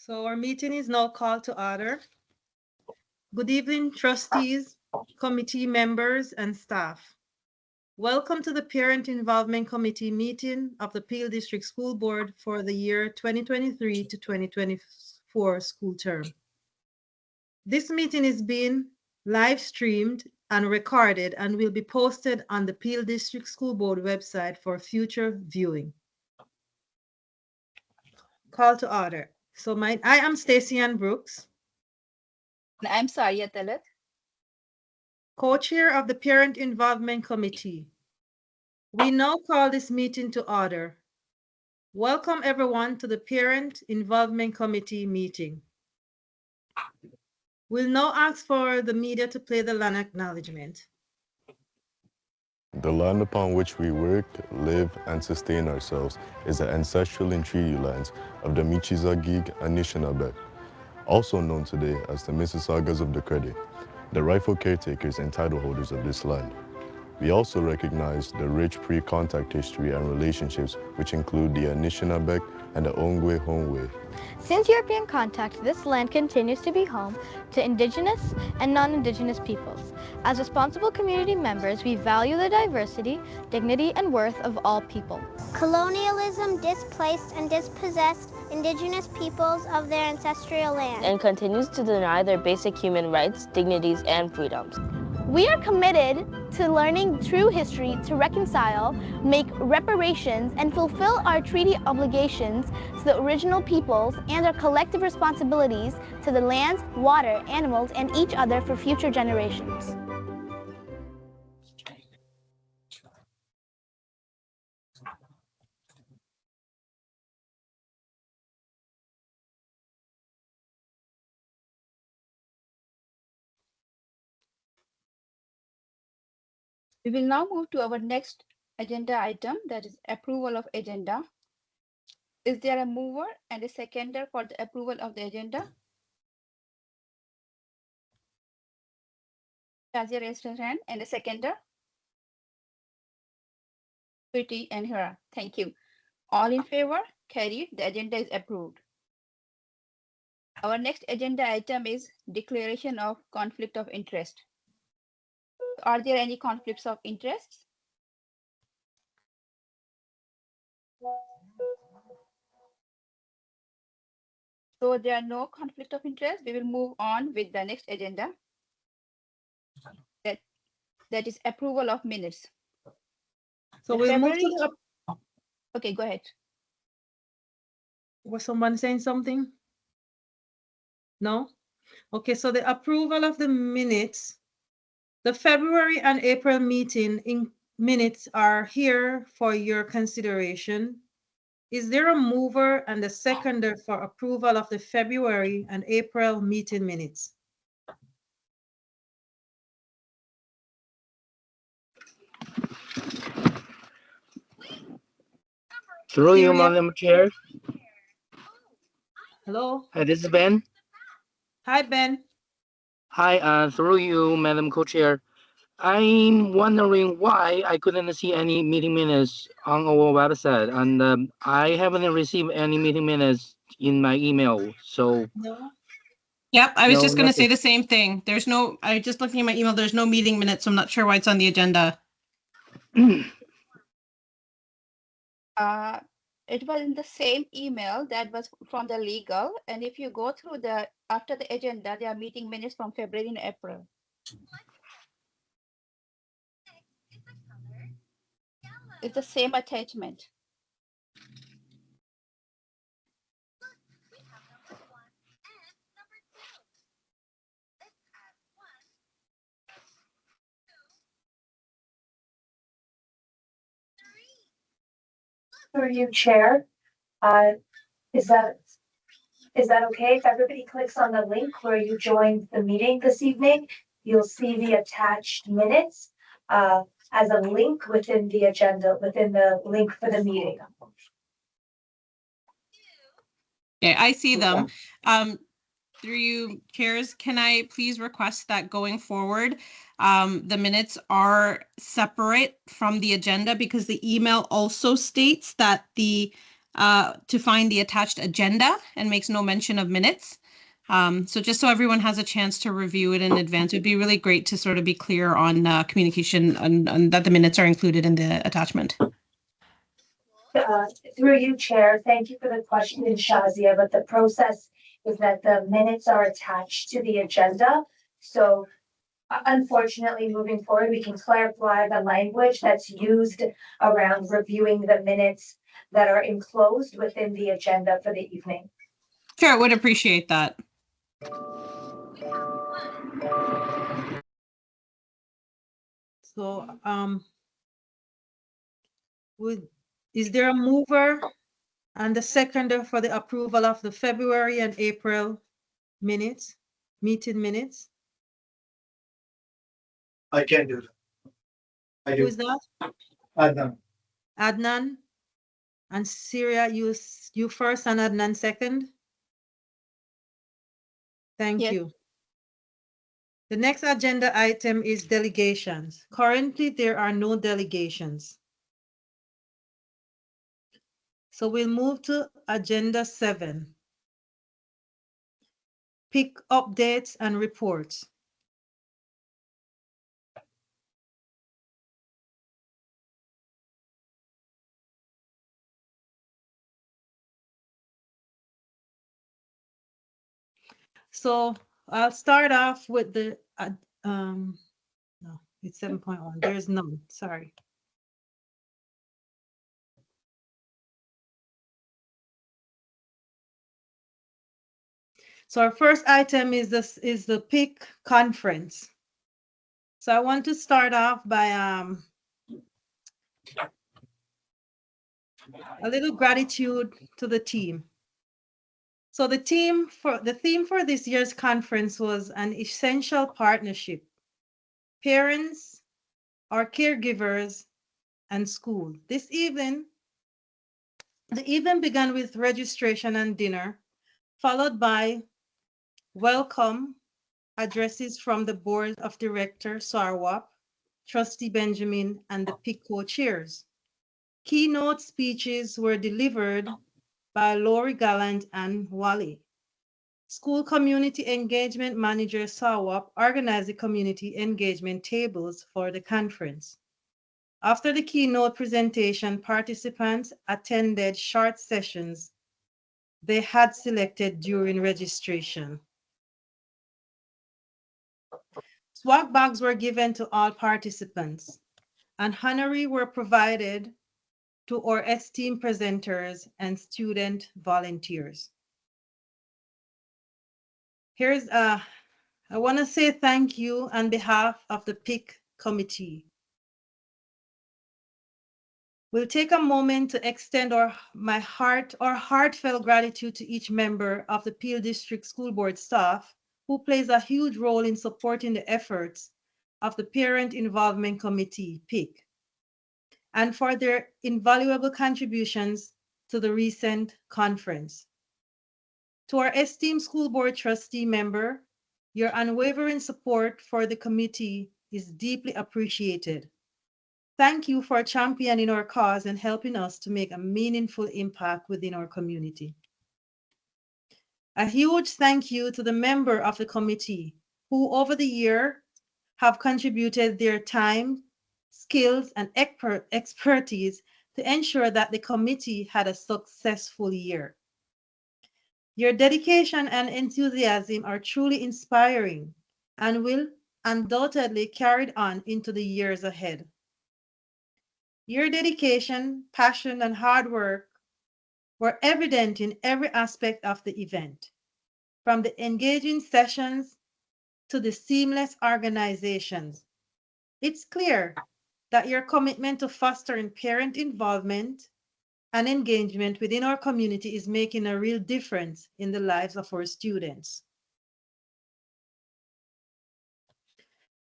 So our meeting is now called to order. Good evening, trustees, committee members, and staff. Welcome to the Parent Involvement Committee meeting of the Peel District School Board for the year 2023 to 2024 school term. This meeting is being live streamed and recorded and will be posted on the Peel District School Board website for future viewing. Call to order. So I am Stacey Ann Brooks. I'm Saria Talat, co-chair of the Parent Involvement Committee. We now call this meeting to order. Welcome everyone to the Parent Involvement Committee meeting. We'll now ask for the media to play the land acknowledgement. The land upon which we work, live, and sustain ourselves is the ancestral and treaty lands of the Michizagig Anishinaabe, also known today as the Mississaugas of the Credit, the rightful caretakers and title holders of this land. We also recognize the rich pre-contact history and relationships which include the Anishinaabe and the Ongwe Hongwe. Since European contact, this land continues to be home to Indigenous and non-Indigenous peoples. As responsible community members, we value the diversity, dignity, and worth of all people. Colonialism displaced and dispossessed Indigenous peoples of their ancestral land and continues to deny their basic human rights, dignities, and freedoms. We are committed to learning true history to reconcile, make reparations, and fulfill our treaty obligations to the original peoples and our collective responsibilities to the lands, water, animals, and each other for future generations. We will now move to our next agenda item, that is approval of agenda. Is there a mover and a seconder for the approval of the agenda? Shazia raised her hand, and a seconder? Pretty and Hera, thank you. All in favor? Carried. The agenda is approved. Our next agenda item is declaration of conflict of interest. Are there any conflicts of interest? So there are no conflict of interest. We will move on with the next agenda. That is approval of minutes. So we'll move to the... Okay, go ahead. Was someone saying something? No? Okay, so the approval of the minutes. The February and April meeting minutes are here for your consideration. Is there a mover and a seconder for approval of the February and April meeting minutes? Through you, Madam Chair. Hello. Hi, this is Ben. Hi, Ben. Hi, through you, Madam Co-Chair. I'm wondering why I couldn't see any meeting minutes on our website, and I haven't received any meeting minutes in my email. So. No. Yep, I was just going to say the same thing. There's no. I just looking at my email. There's no meeting minutes. So I'm not sure why it's on the agenda. It was in the same email that was from the legal, and if you go through after the agenda, there are meeting minutes from February and April. It's the same attachment. Through you, Chair. Is that okay? If everybody clicks on the link where you joined the meeting this evening, you'll see the attached minutes as a link within the agenda, within the link for the meeting. Okay, I see them. Through you, chairs, can I please request that going forward, the minutes are separate from the agenda, because the email also states that the to find the attached agenda and makes no mention of minutes. So just so everyone has a chance to review it in advance, it'd be really great to sort of be clear on communication and that the minutes are included in the attachment. Through you, Chair, thank you for the question, Shazia, but the process is that the minutes are attached to the agenda. So unfortunately, moving forward, we can clarify the language that's used around reviewing the minutes that are enclosed within the agenda for the evening. Sure, would appreciate that. So, is there a mover and a seconder for the approval of the February and April minutes, meeting minutes? I can do that. I do. Who is that? Adnan. Adnan? And Syria, you first and Adnan second? Thank Yes. you. The next agenda item is delegations. Currently, there are no delegations. So we'll move to agenda 7. PIC updates and reports. So I'll start off with the, no, it's 7.1. There's none, sorry. So our first item is the PIC conference. So I want to start off by a little gratitude to the team. So the theme for this year's conference was an essential partnership. Parents, our caregivers, and school. The evening began with registration and dinner, followed by welcome addresses from the Board of Directors, SARWAP, Trustee Benjamin, and the PIC co-chairs. Keynote speeches were delivered by Lori Gallant and Wally. School Community Engagement Manager SARWAP organized the community engagement tables for the conference. After the keynote presentation, participants attended short sessions they had selected during registration. Swag bags were given to all participants, and honorary were provided to our esteemed presenters and student volunteers. I want to say thank you on behalf of the PIC committee. We'll take a moment to extend our heartfelt gratitude to each member of the Peel District School Board staff who plays a huge role in supporting the efforts of the Parent Involvement Committee, PIC, and for their invaluable contributions to the recent conference. To our esteemed school board trustee member, your unwavering support for the committee is deeply appreciated. Thank you for championing our cause and helping us to make a meaningful impact within our community. A huge thank you to the member of the committee who over the year have contributed their time, skills, and expertise to ensure that the committee had a successful year. Your dedication and enthusiasm are truly inspiring and will undoubtedly carry on into the years ahead. Your dedication, passion, and hard work were evident in every aspect of the event, from the engaging sessions to the seamless organizations. It's clear that your commitment to fostering parent involvement and engagement within our community is making a real difference in the lives of our students.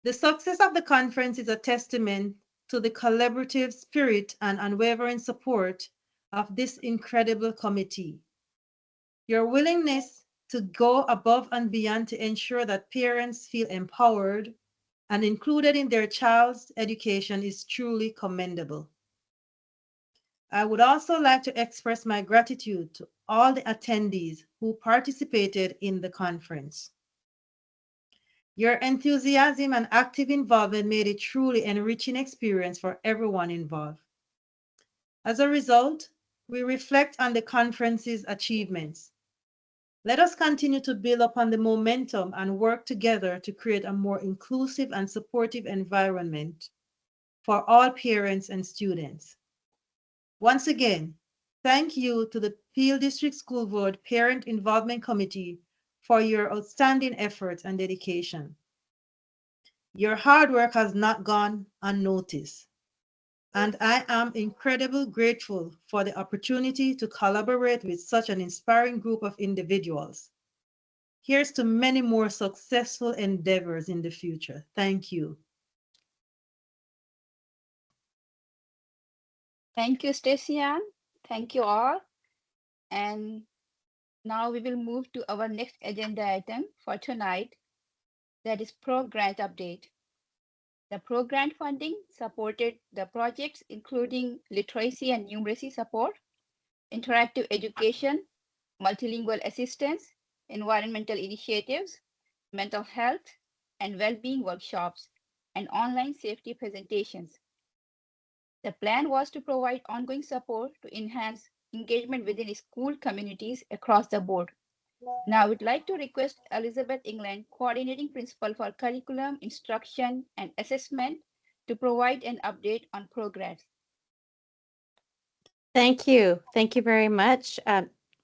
The success of the conference is a testament to the collaborative spirit and unwavering support of this incredible committee. Your willingness to go above and beyond to ensure that parents feel empowered and included in their child's education is truly commendable. I would also like to express my gratitude to all the attendees who participated in the conference. Your enthusiasm and active involvement made it truly enriching experience for everyone involved. As a result, we reflect on the conference's achievements. Let us continue to build upon the momentum and work together to create a more inclusive and supportive environment for all parents and students. Once again, thank you to the Peel District School Board Parent Involvement Committee for your outstanding efforts and dedication. Your hard work has not gone unnoticed, and I am incredibly grateful for the opportunity to collaborate with such an inspiring group of individuals. Here's to many more successful endeavors in the future. Thank you. Thank you, Stacey Ann. Thank you all. And now we will move to our next agenda item for tonight, that is pro-grant update. The pro-grant funding supported the projects including literacy and numeracy support, interactive education, multilingual assistance, environmental initiatives, mental health and well-being workshops, and online safety presentations. The plan was to provide ongoing support to enhance engagement within school communities across the board. Now I would like to request Elizabeth England, Coordinating Principal for Curriculum, Instruction, and Assessment, to provide an update on progress. Thank you. Thank you very much.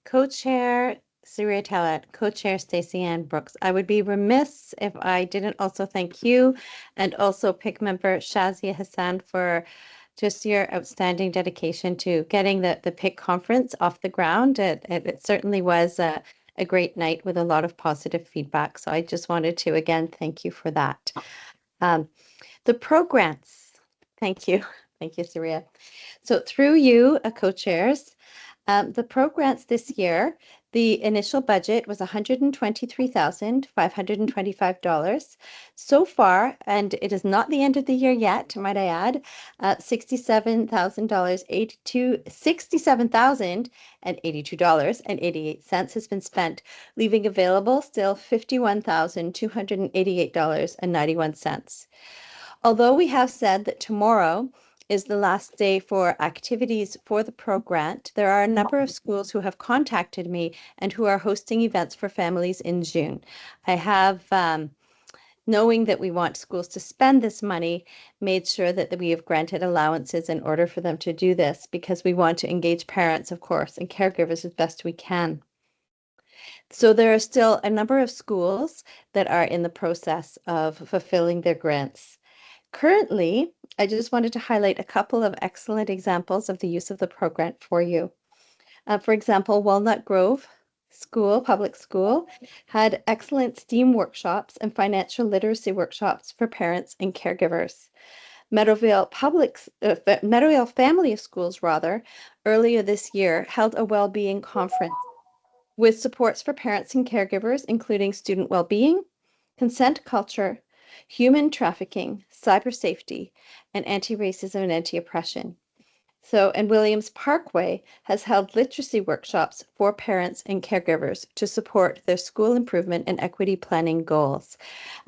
Co-Chair Surya Talat, Co-Chair Stacey Ann Brooks. I would be remiss if I didn't also thank you and also PIC member Shazia Hassan for just your outstanding dedication to getting the PIC conference off the ground. It certainly was a great night with a lot of positive feedback. So I just wanted to, again, thank you for that. The pro-grants, thank you. Thank you, Surya. So through you, co-chairs, the pro-grants this year, the initial budget was $123,525. So far, and it is not the end of the year yet, might I add, $67,082.88 has been spent, leaving available still $51,288.91. Although we have said that tomorrow is the last day for activities for the pro-grant, there are a number of schools who have contacted me and who are hosting events for families in June. I have, knowing that we want schools to spend this money, made sure that we have granted allowances in order for them to do this, because we want to engage parents, of course, and caregivers as best we can. So there are still a number of schools that are in the process of fulfilling their grants. Currently, I just wanted to highlight a couple of excellent examples of the use of the pro-grant for you. For example, Walnut Grove Public School had excellent STEAM workshops and financial literacy workshops for parents and caregivers. Meadowvale Family of Schools, earlier this year held a well-being conference with supports for parents and caregivers, including student well-being, consent culture, human trafficking, cyber safety, and anti-racism and anti-oppression. And Williams Parkway has held literacy workshops for parents and caregivers to support their school improvement and equity planning goals.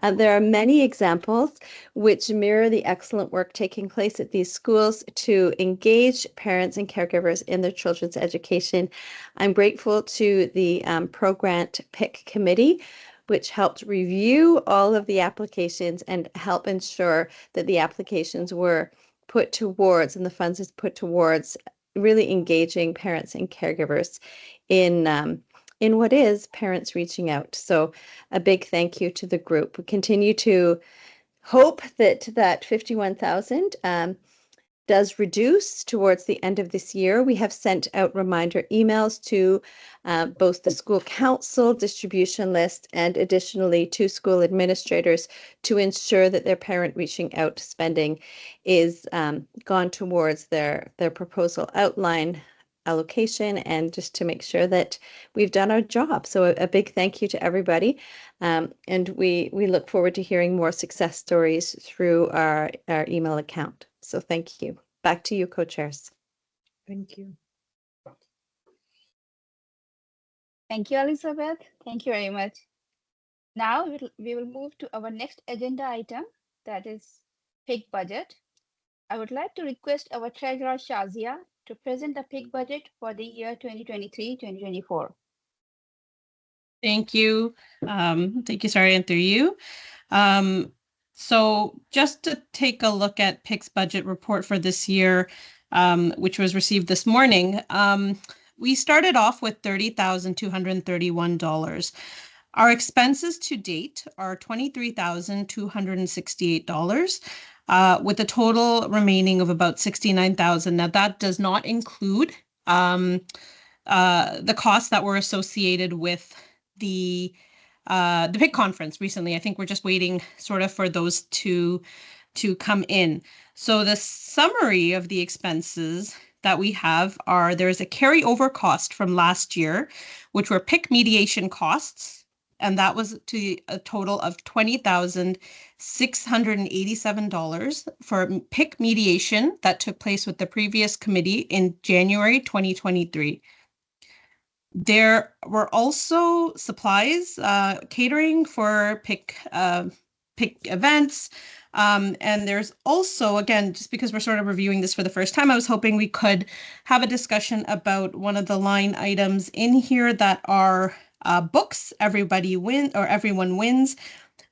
There are many examples which mirror the excellent work taking place at these schools to engage parents and caregivers in their children's education. I'm grateful to the pro-grant PIC committee, which helped review all of the applications and help ensure that the applications were put towards and the funds is put towards really engaging parents and caregivers in what is parents reaching out. So a big thank you to the group. We continue to hope that 51,000 does reduce towards the end of this year. We have sent out reminder emails to both the school council distribution list and additionally to school administrators to ensure that their parent reaching out spending is gone towards their proposal outline allocation, and just to make sure that we've done our job. So a big thank you to everybody. And we look forward to hearing more success stories through our email account. So thank you. Back to you, co-chairs. Thank you. Thank you, Elizabeth. Thank you very much. Now we will move to our next agenda item, that is PIC budget. I would like to request our treasurer Shazia to present the PIC budget for the year 2023-2024. Thank you. Thank you, Sari, and through you. So just to take a look at PIC's budget report for this year, which was received this morning, we started off with $30,231. Our expenses to date are $23,268, with a total remaining of about $69,000. Now that does not include the costs that were associated with the PIC conference recently. I think we're just waiting sort of for those to come in. So the summary of the expenses that we have are, there's a carryover cost from last year, which were PIC mediation costs, and that was to a total of $20,687 for PIC mediation that took place with the previous committee in January 2023. There were also supplies, catering for PIC events. And there's also, again, just because we're sort of reviewing this for the first time, I was hoping we could have a discussion about one of the line items in here that are books, everyone wins.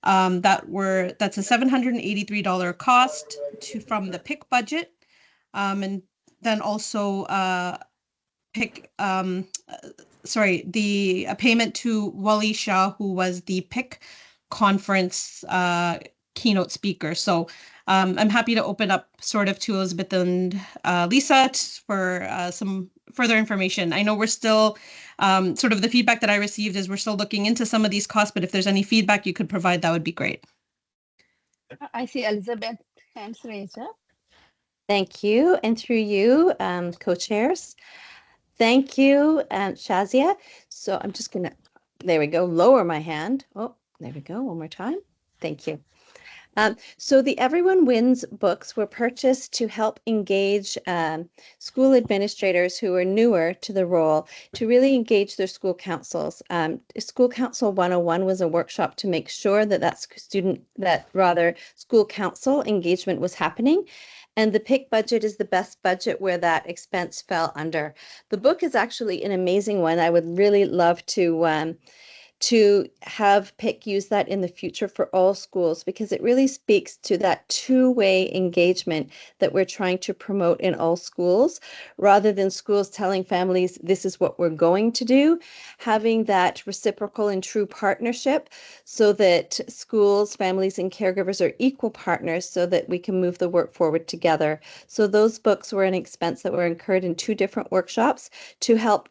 That's a $783 cost from the PIC budget. And then also a payment to Wally Shah, who was the PIC conference keynote speaker. So I'm happy to open up sort of to Elizabeth and Lisa for some further information. I know we're still sort of the feedback that I received is we're still looking into some of these costs, but if there's any feedback you could provide, that would be great. I see Elizabeth hands raised up. Thank you. And through you, co-chairs. Thank you, Shazia. So I'm just going to, there we go, lower my hand. Oh, there we go. One more time. Thank you. So the Everyone Wins books were purchased to help engage school administrators who are newer to the role to really engage their school councils. School Council 101 was a workshop to make sure that school council engagement was happening. And the PIC budget is the best budget where that expense fell under. The book is actually an amazing one. I would really love to have PIC use that in the future for all schools, because it really speaks to that two-way engagement that we're trying to promote in all schools, rather than schools telling families this is what we're going to do, having that reciprocal and true partnership so that schools, families, and caregivers are equal partners so that we can move the work forward together. So those books were an expense that were incurred in 2 different workshops to help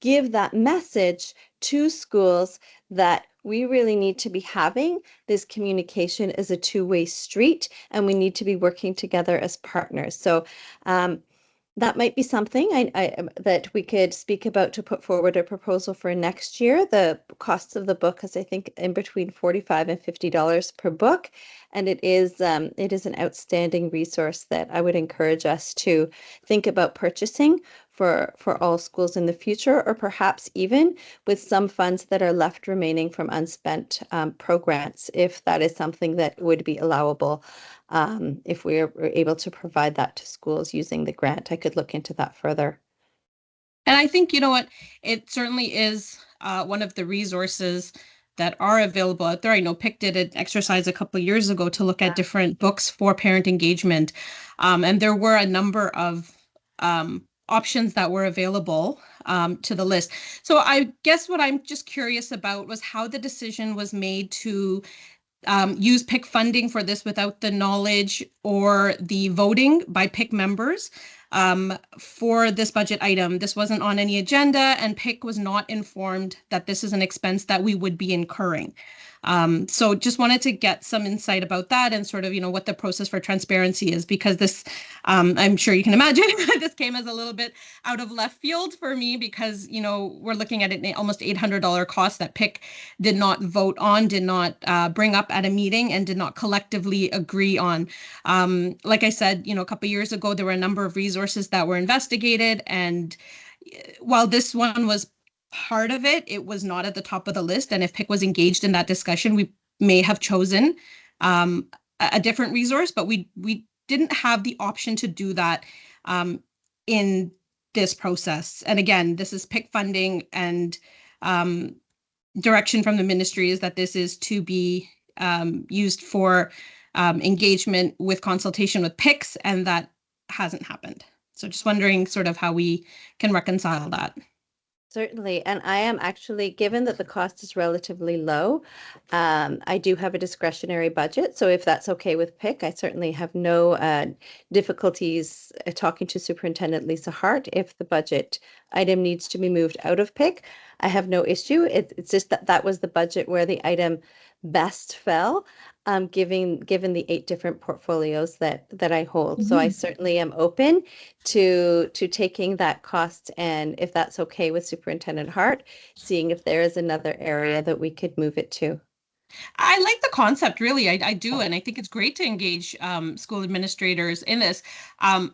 give that message to schools that we really need to be having this communication as a two-way street, and we need to be working together as partners. So that might be something that we could speak about to put forward a proposal for next year. The costs of the book is, I think, in between $45 and $50 per book, and it is an outstanding resource that I would encourage us to think about purchasing for all schools in the future, or perhaps even with some funds that are left remaining from unspent programs, if that is something that would be allowable. If we are able to provide that to schools using the grant, I could look into that further. And I think, you know what, it certainly is one of the resources that are available out there. I know PIC did an exercise a couple of years ago to look at different books for parent engagement. And there were a number of options that were available to the list. So I guess what I'm just curious about was how the decision was made to use PIC funding for this without the knowledge or the voting by PIC members for this budget item. This wasn't on any agenda, and PIC was not informed that this is an expense that we would be incurring. So just wanted to get some insight about that and sort of, what the process for transparency is, because this, I'm sure you can imagine, this came as a little bit out of left field for me because, we're looking at an almost $800 cost that PIC did not vote on, did not bring up at a meeting, and did not collectively agree on. Like I said, a couple of years ago, there were a number of resources resources that were investigated. And while this one was part of it, it was not at the top of the list. And if PIC was engaged in that discussion, we may have chosen a different resource, but we didn't have the option to do that in this process. And again, this is PIC funding, and direction from the ministry is that this is to be used for engagement with consultation with PICs, and that hasn't happened. So just wondering sort of how we can reconcile that. Certainly. And I am actually, given that the cost is relatively low, I do have a discretionary budget. So if that's okay with PIC, I certainly have no difficulties talking to Superintendent Lisa Hart. If the budget item needs to be moved out of PIC, I have no issue. It's just that that was the budget where the item best fell, given the 8 different portfolios that I hold. So I certainly am open to taking that cost, and if that's okay with Superintendent Hart, seeing if there is another area that we could move it to. I like the concept, really. I do, and I think it's great to engage school administrators in this. I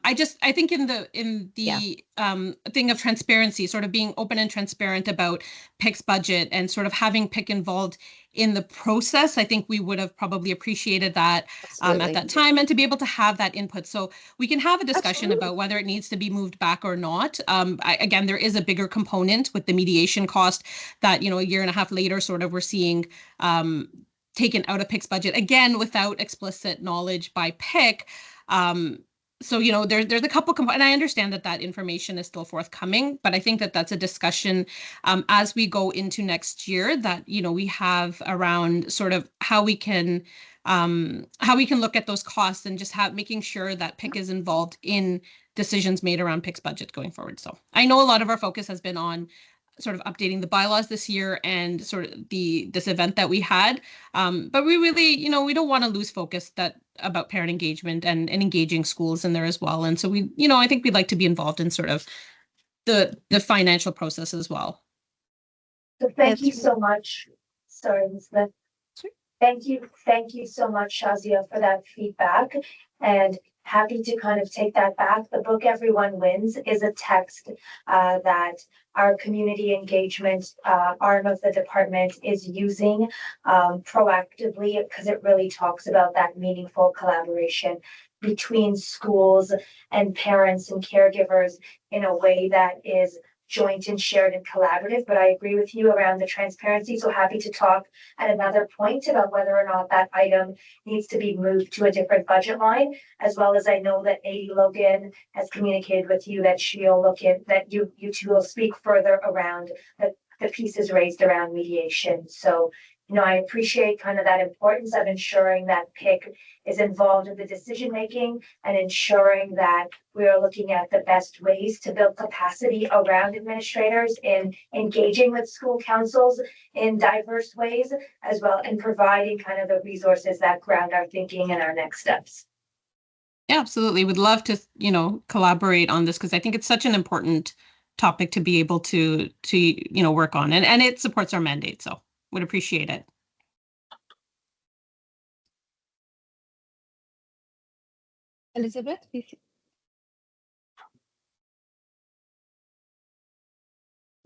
think in the thing of transparency, sort of being open and transparent about PIC's budget and sort of having PIC involved in the process, I think we would have probably appreciated that at that time, and to be able to have that input. So we can have a discussion about whether it needs to be moved back or not. Again, there is a bigger component with the mediation cost that, a year and a half later, sort of we're seeing taken out of PIC's budget, again, without explicit knowledge by PIC. So, there's a couple and I understand that information is still forthcoming, but I think that that's a discussion as we go into next year that, we have around sort of how we can look at those costs and just making sure that PIC is involved in decisions made around PIC's budget going forward. So I know a lot of our focus has been on sort of updating the bylaws this year and sort of this event that we had. But we really, we don't want to lose focus about parent engagement and engaging schools in there as well. And so we, I think we'd like to be involved in sort of the financial process as well. So thank you so much. Sorry, Elizabeth. Thank you so much, Shazia, for that feedback, and happy to kind of take that back. The book Everyone Wins is a text that our community engagement arm of the department is using proactively, because it really talks about that meaningful collaboration between schools and parents and caregivers in a way that is joint and shared and collaborative. But I agree with you around the transparency. So happy to talk at another point about whether or not that item needs to be moved to a different budget line, as well as I know that Adi Logan has communicated with you that she'll look at that you two will speak further around the pieces raised around mediation. So, I appreciate kind of that importance of ensuring that PIC is involved in the decision making and ensuring that we are looking at the best ways to build capacity around administrators in engaging with school councils in diverse ways, as well, and providing kind of the resources that ground our thinking and our next steps. Yeah, absolutely. Would love to, collaborate on this, because I think it's such an important topic to be able to work on, and it supports our mandate. So would appreciate it. Elizabeth, please.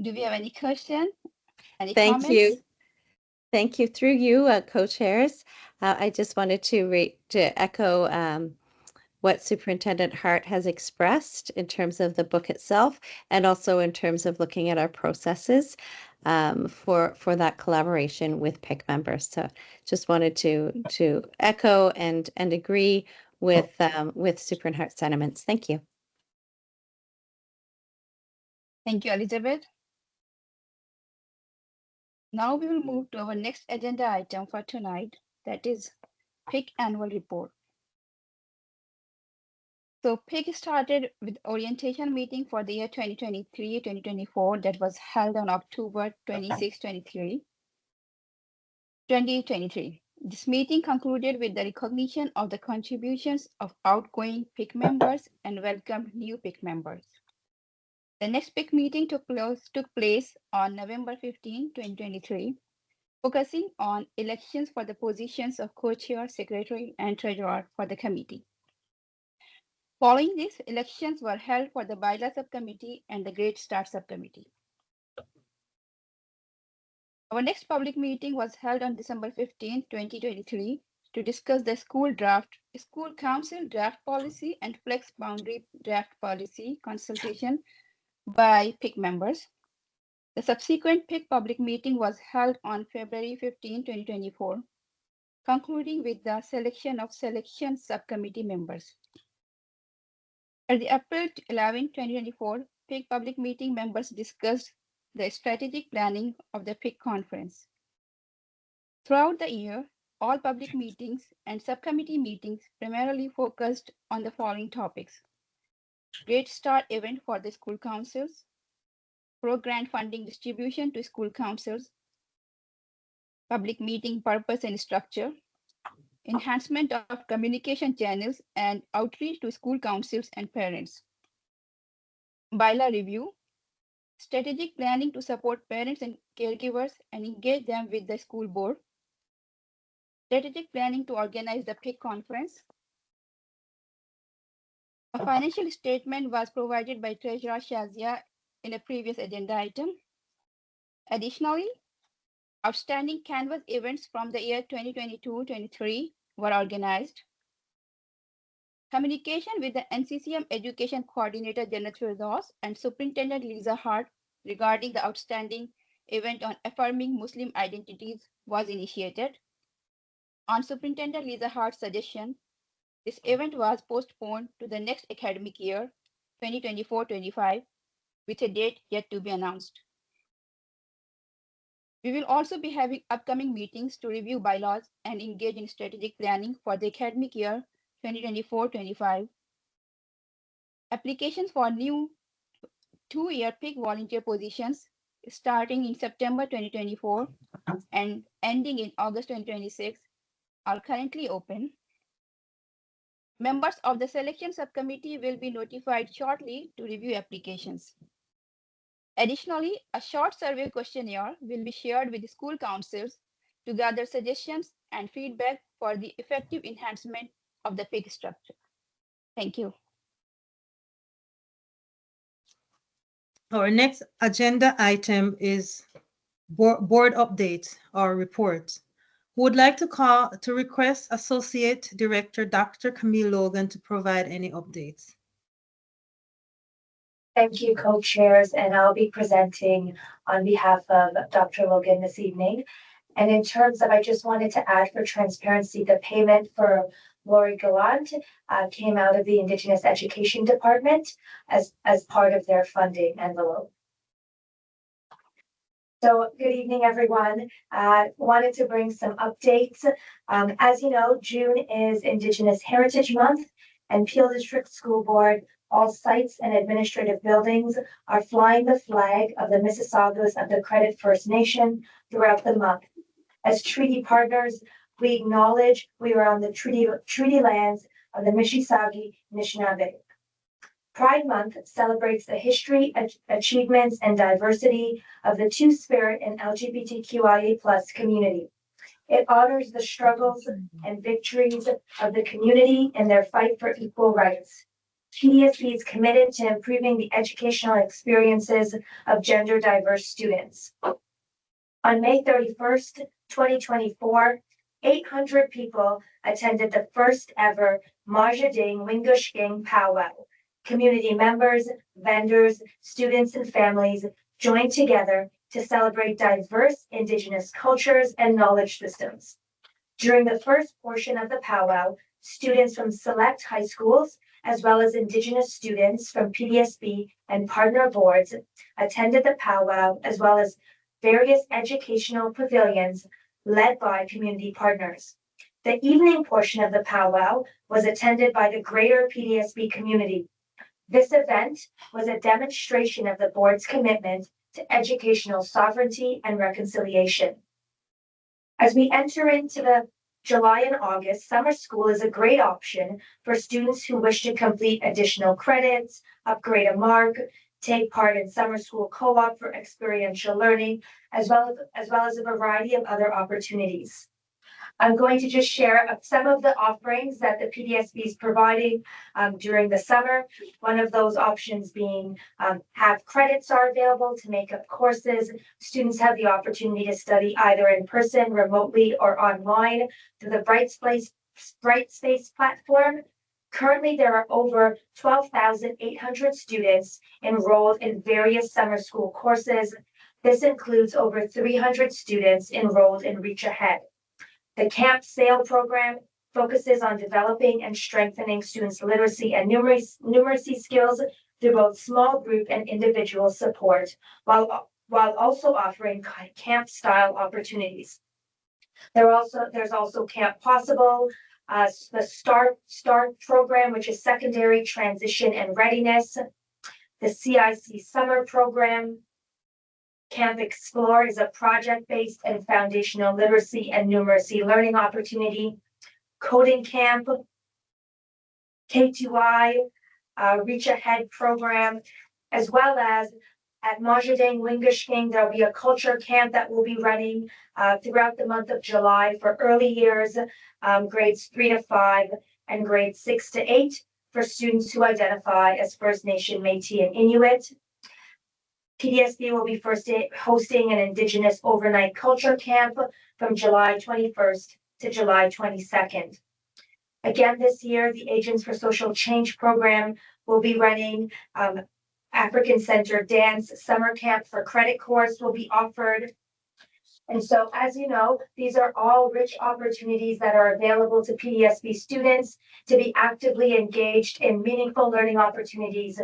Do we have any question? Any Thank comments? you. Thank you. Through you, co-chairs, I just wanted to echo what Superintendent Hart has expressed in terms of the book itself, and also in terms of looking at our processes for that collaboration with PIC members. So just wanted to echo and agree with Superintendent Hart's sentiments. Thank you. Thank you, Elizabeth. Now we will move to our next agenda item for tonight, that is PIC annual report. So PIC started with orientation meeting for the year 2023-2024 that was held on October 26, 2023. This meeting concluded with the recognition of the contributions of outgoing PIC members and welcomed new PIC members. The next PIC meeting took place on November 15, 2023, focusing on elections for the positions of co-chair, secretary, and treasurer for the committee. Following this, elections were held for the Bylaw Subcommittee and the Great Start Subcommittee. Our next public meeting was held on December 15, 2023 to discuss the school council draft policy and flex boundary draft policy consultation by PIC members. The subsequent PIC public meeting was held on February 15, 2024, concluding with the selection of selection subcommittee members. At the April 11, 2024 PIC public meeting, members discussed the strategic planning of the PIC conference. Throughout the year, all public meetings and subcommittee meetings primarily focused on the following topics: Great Start event for the school councils, pro-grant funding distribution to school councils, public meeting purpose and structure, enhancement of communication channels and outreach to school councils and parents, bylaw review, strategic planning to support parents and caregivers and engage them with the school board, strategic planning to organize the PIC conference. A financial statement was provided by Treasurer Shazia in a previous agenda item. Additionally, outstanding Canvas events from the year 2022-23 were organized. Communication with the NCCM Education Coordinator Janet Firdaus and Superintendent Lisa Hart regarding the outstanding event on affirming Muslim identities was initiated. On Superintendent Lisa Hart's suggestion, this event was postponed to the next academic year, 2024-25, with a date yet to be announced. We will also be having upcoming meetings to review bylaws and engage in strategic planning for the academic year 2024-25. Applications for new two-year PIC volunteer positions starting in September 2024 and ending in August 2026 are currently open. Members of the selection subcommittee will be notified shortly to review applications. Additionally, a short survey questionnaire will be shared with the school councils to gather suggestions and feedback for the effective enhancement of the PIC structure. Thank you. Our next agenda item is board update or report. Who would like to request Associate Director Dr. Camille Logan to provide any updates? Thank you, co-chairs, and I'll be presenting on behalf of Dr. Logan this evening. And in terms of, I just wanted to add for transparency, the payment for Lori Gallant came out of the Indigenous Education Department as part of their funding envelope. So good evening, everyone. Wanted to bring some updates. As you know, June is Indigenous Heritage Month, and Peel District School Board, all sites and administrative buildings are flying the flag of the Mississaugas of the Credit First Nation throughout the month. As treaty partners, we acknowledge we are on the treaty lands of the Mississauga Anishinaabe. Pride Month celebrates the history, achievements, and diversity of the Two-Spirit and LGBTQIA+ community. It honors the struggles and victories of the community in their fight for equal rights. PDSB is committed to improving the educational experiences of gender diverse students. On May 31st, 2024, 800 people attended the first ever Majading Wingushking powwow. Community members, vendors, students, and families joined together to celebrate diverse Indigenous cultures and knowledge systems. During the first portion of the powwow, students from select high schools, as well as Indigenous students from PDSB and partner boards, attended the powwow, as well as various educational pavilions led by community partners. The evening portion of the powwow was attended by the greater PDSB community. This event was a demonstration of the board's commitment to educational sovereignty and reconciliation. As we enter into the July and August, summer school is a great option for students who wish to complete additional credits, upgrade a mark, take part in summer school co-op for experiential learning, as well as a variety of other opportunities. I'm going to just share some of the offerings that the PDSB is providing during the summer. One of those options being have credits are available to make up courses. Students have the opportunity to study either in person, remotely, or online through the Brightspace platform. Currently, there are over 12,800 students enrolled in various summer school courses. This includes over 300 students enrolled in Reach Ahead. The Camp Sail program focuses on developing and strengthening students' literacy and numeracy skills through both small group and individual support, while also offering camp-style opportunities. There's also Camp Possible, the START program, which is secondary transition and readiness, the CIC summer program. Camp Explore is a project-based and foundational literacy and numeracy learning opportunity. Coding Camp, K2I, Reach Ahead program, as well as at Majidang Wingashking, there'll be a culture camp that will be running throughout the month of July for early years, grades 3 to 5, and grades 6 to 8 for students who identify as First Nation, Métis, and Inuit. PDSB will be hosting an Indigenous overnight culture camp from July 21st to July 22nd. Again, this year, the Agents for Social Change program will be running African Center Dance Summer Camp for Credit course will be offered. And so, as you know, these are all rich opportunities that are available to PDSB students to be actively engaged in meaningful learning opportunities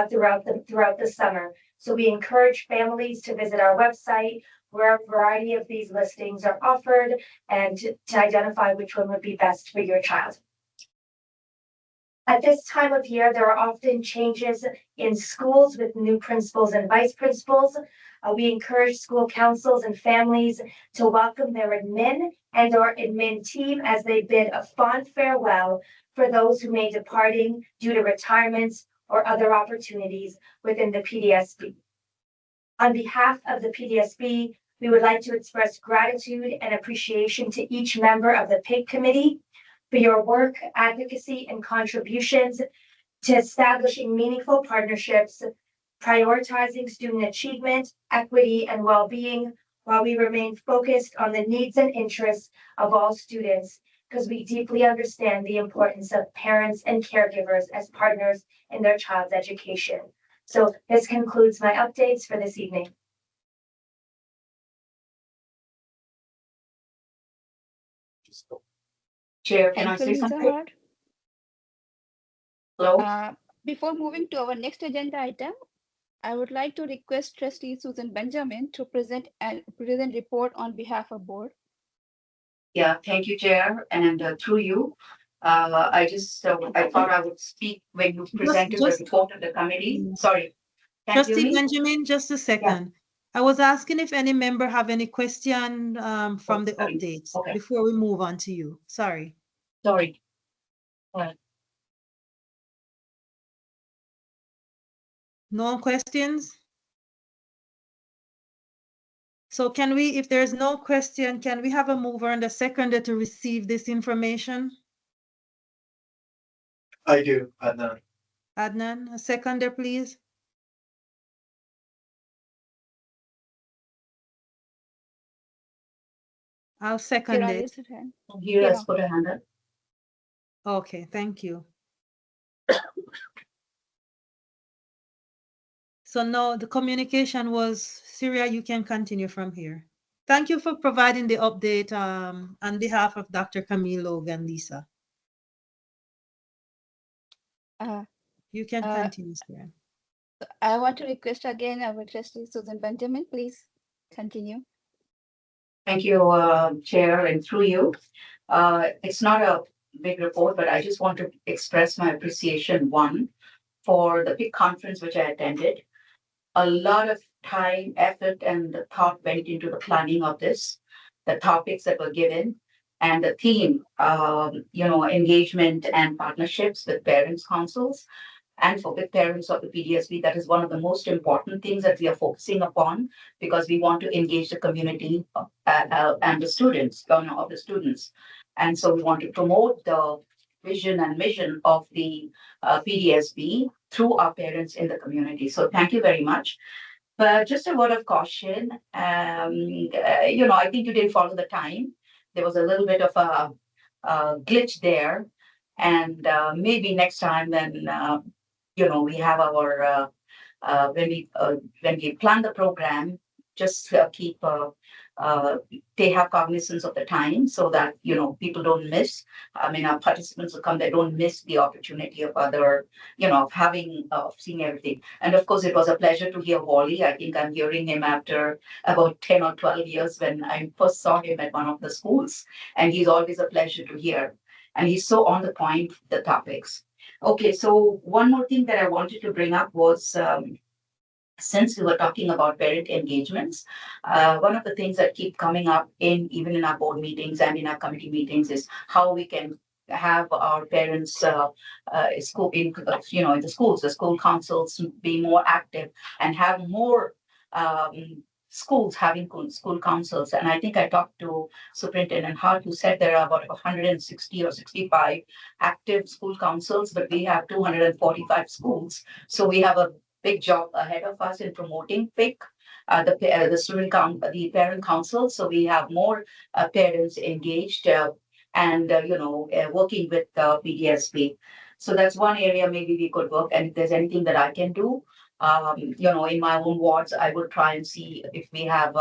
throughout the summer. So we encourage families to visit our website where a variety of these listings are offered and to identify which one would be best for your child. At this time of year, there are often changes in schools with new principals and vice principals. We encourage school councils and families to welcome their admin and or admin team as they bid a fond farewell for those who may departing due to retirements or other opportunities within the PDSB. On behalf of the PDSB, we would like to express gratitude and appreciation to each member of the PIC committee for your work, advocacy, and contributions to establishing meaningful partnerships, prioritizing student achievement, equity, and well-being, while we remain focused on the needs and interests of all students, because we deeply understand the importance of parents and caregivers as partners in their child's education. So this concludes my updates for this evening. Chair, can I Thank you, say Lisa something? Hart. Hello? Before moving to our next agenda item, I would like to request Trustee Susan Benjamin to present report on behalf of board. Yeah, thank you, Chair, and through you. I thought I would speak when you presented the report of the committee. Sorry. Can't hear Trustee me? Benjamin, just a second. I was asking if any member have any question from the sorry. updates Okay. before we move on to you. Sorry. Sorry. All right. No questions? So can we, if there's no question, can we have a mover and a seconder to receive this information? I do, Adnan. Adnan, a seconder, please. I'll second Kira it. raised her hand. Here, let's put a hand up. Okay, thank you. So no, the communication was, Syria, you can continue from here. Thank you for providing the update on behalf of Dr. Camille Logan, Lisa. You can continue, Syria. I want to request again our Trustee Susan Benjamin, please continue. Thank you, Chair, and through you. It's not a big report, but I just want to express my appreciation, one, for the big conference which I attended. A lot of time, effort, and thought went into the planning of this, the topics that were given, and the theme, engagement and partnerships with parents' councils. and for the parents of the PDSB. That is one of the most important things that we are focusing upon, because we want to engage the community and the students, of the students. And so we want to promote the vision and mission of the PDSB through our parents in the community. So thank you very much. But just a word of caution, I think you didn't follow the time. There was a little bit of a glitch there. And maybe next time when, we have our, when we plan the program, just keep, they have cognizance of the time so that, people don't miss. I mean, our participants will come, they don't miss the opportunity of other, of having, seeing everything. And of course, it was a pleasure to hear Wally. I think I'm hearing him after about 10 or 12 years when I first saw him at one of the schools. And he's always a pleasure to hear. And he's so on the point, the topics. Okay, so one more thing that I wanted to bring up was, since we were talking about parent engagements, one of the things that keep coming up even in our board meetings and in our committee meetings is how we can have our parents school in the schools, the school councils be more active and have more schools having school councils. And I think I talked to Superintendent Hart, who said there are about 160 or 65 active school councils, but we have 245 schools. So we have a big job ahead of us in promoting PIC, the parent council. So we have more parents engaged and working with PDSB. So that's one area maybe we could work. And if there's anything that I can do, in my own wards, I will try and see if we have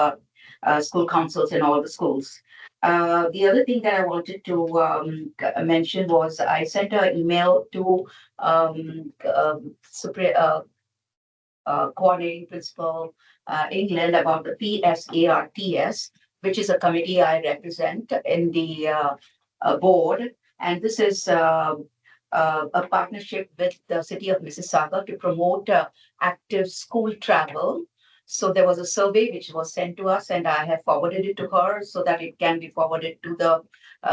school councils in all the schools. The other thing that I wanted to mention was I sent an email to coordinating principal England about the PSARTS, which is a committee I represent in the board. And this is a partnership with the city of Mississauga to promote active school travel. So there was a survey which was sent to us, and I have forwarded it to her so that it can be forwarded to the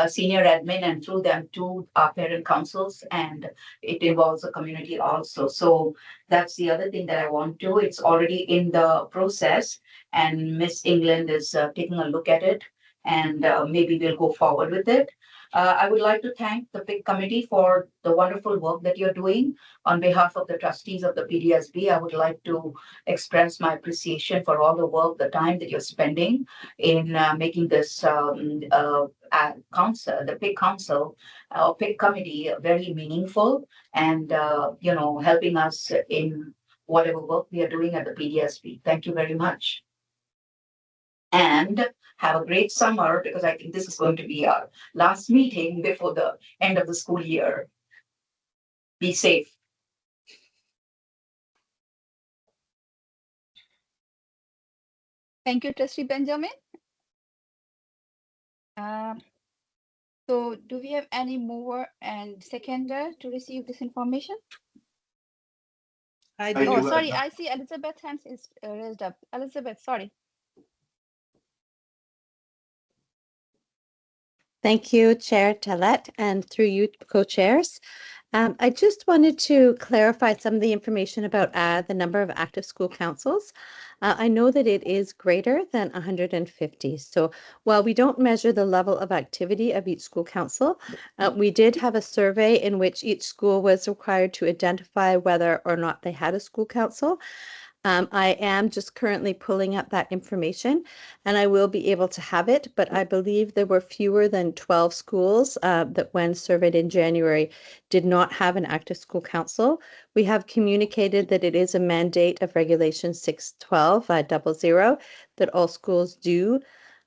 senior admin and through them to our parent councils, and it involves the community also. So that's the other thing that I want to. It's already in the process, and Miss England is taking a look at it, and maybe we'll go forward with it. I would like to thank the PIC committee for the wonderful work that you're doing. On behalf of the trustees of the PDSB, I would like to express my appreciation for all the work, the time that you're spending in making this council, the PIC council, PIC committee, very meaningful and, helping us in whatever work we are doing at the PDSB. Thank you very much. And have a great summer, because I think this is going to be our last meeting before the end of the school year. Be safe. Thank you, Trustee Benjamin. So do we have any mover and seconder to receive this information? I do. Oh, sorry, I see Elizabeth's hand is raised up. Elizabeth, sorry. Thank you, Chair Talet, and through you, co-chairs. I just wanted to clarify some of the information about the number of active school councils. I know that it is greater than 150. So while we don't measure the level of activity of each school council, we did have a survey in which each school was required to identify whether or not they had a school council. I am just currently pulling up that information, and I will be able to have it, but I believe there were fewer than 12 schools that when surveyed in January did not have an active school council. We have communicated that it is a mandate of Regulation 612.00 that all schools do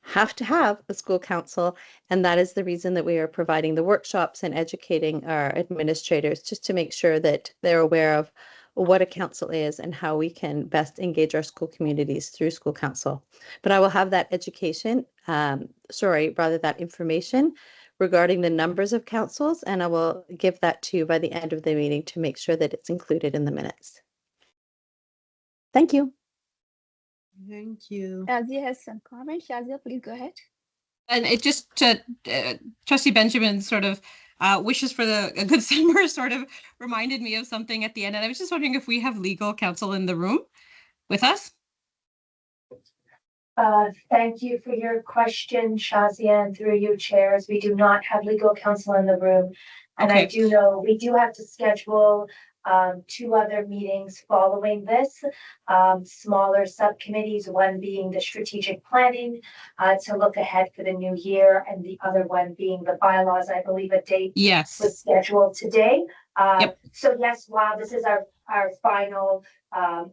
have to have a school council, and that is the reason that we are providing the workshops and educating our administrators just to make sure that they're aware of what a council is and how we can best engage our school communities through school council. But I will have that that information regarding the numbers of councils, and I will give that to you by the end of the meeting to make sure that it's included in the minutes. Thank you. Thank you. Shazia has some comments. Shazia, please go ahead. And it just Trustee Benjamin sort of wishes for a good summer sort of reminded me of something at the end. And I was just wondering if we have legal counsel in the room with us. Thank you for your question, Shazia, and through you, chairs. We do not have legal counsel in the room. And I do know we do have to schedule 2 other meetings following this, smaller subcommittees, one being the strategic planning to look ahead for the new year, and the other one being the bylaws. I believe a date was scheduled today. So yes, while this is our final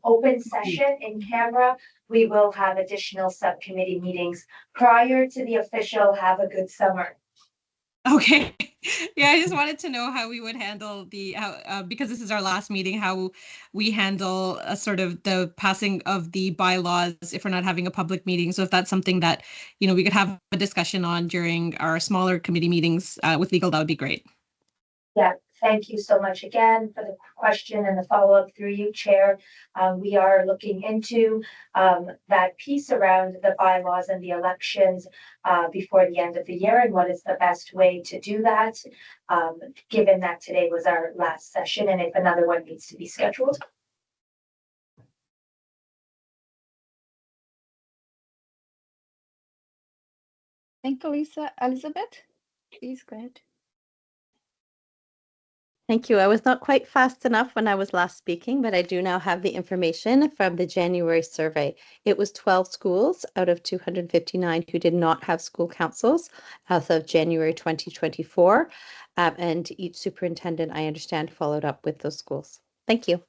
open session in camera, we will have additional subcommittee meetings prior to the official Have a Good Summer. Okay. Yeah, I just wanted to know how we would handle because this is our last meeting, how we handle sort of the passing of the bylaws if we're not having a public meeting. So if that's something that, we could have a discussion on during our smaller committee meetings with legal, that would be great. Yeah, thank you so much again for the question and the follow-up through you, Chair. We are looking into that piece around the bylaws and the elections before the end of the year, and what is the best way to do that, given that today was our last session, and if another one needs to be scheduled. Thank you, Lisa. Elizabeth, please go ahead. Thank you. I was not quite fast enough when I was last speaking, but I do now have the information from the January survey. It was 12 schools out of 259 who did not have school councils as of January 2024. And each superintendent, I understand, followed up with those schools. Thank you.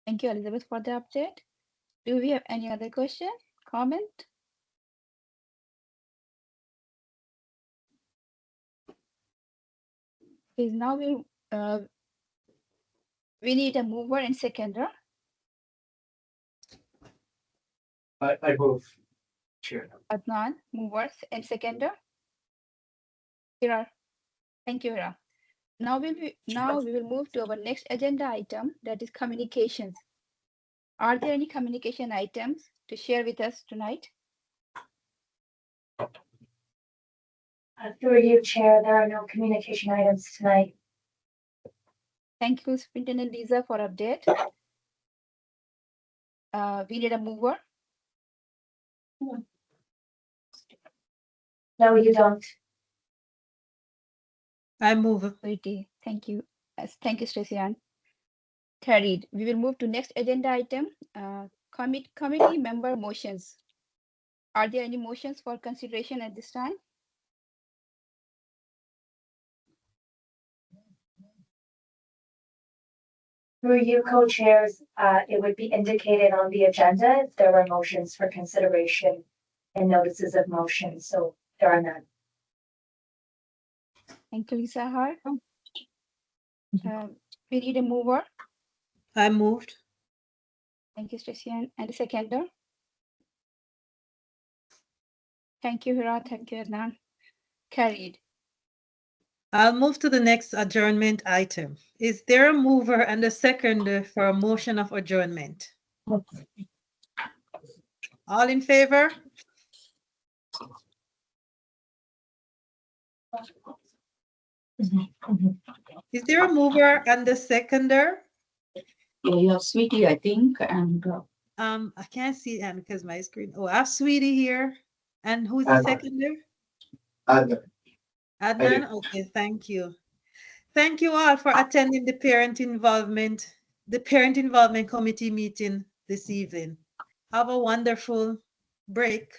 Thank you, Elizabeth, for the update. Do we have any other question, comment? Is now we need a mover and seconder. I move, Chair. Adnan, movers and seconder. Hira. Thank you, Hira. Now we will move to our next agenda item, that is communications. Are there any communication items to share with us tonight? Through you, Chair, there are no communication items tonight. Thank you, Superintendent Lisa, for update. We need a mover. No, you don't. I move. Thank you. Thank you, Stacey Ann. Carried. We will move to next agenda item, committee member motions. Are there any motions for consideration at this time? Through you, co-chairs, it would be indicated on the agenda if there were motions for consideration and notices of motion, so there are none. Thank you, Lisa Har. We need a mover. I moved. Thank you, Stacey Ann. And a seconder. Thank you, Hira. Thank you, Adnan. Carried. I'll move to the next adjournment item. Is there a mover and a seconder for a motion of adjournment? All in favor? Is there a mover and a seconder? Yeah, Sweetie, I think, and I can't see that because my screen. Oh, I have Sweetie here. And who's the seconder? Adnan. Adnan? Okay, thank you. Thank you all for attending the Parent Involvement Committee meeting this evening. Have a wonderful break.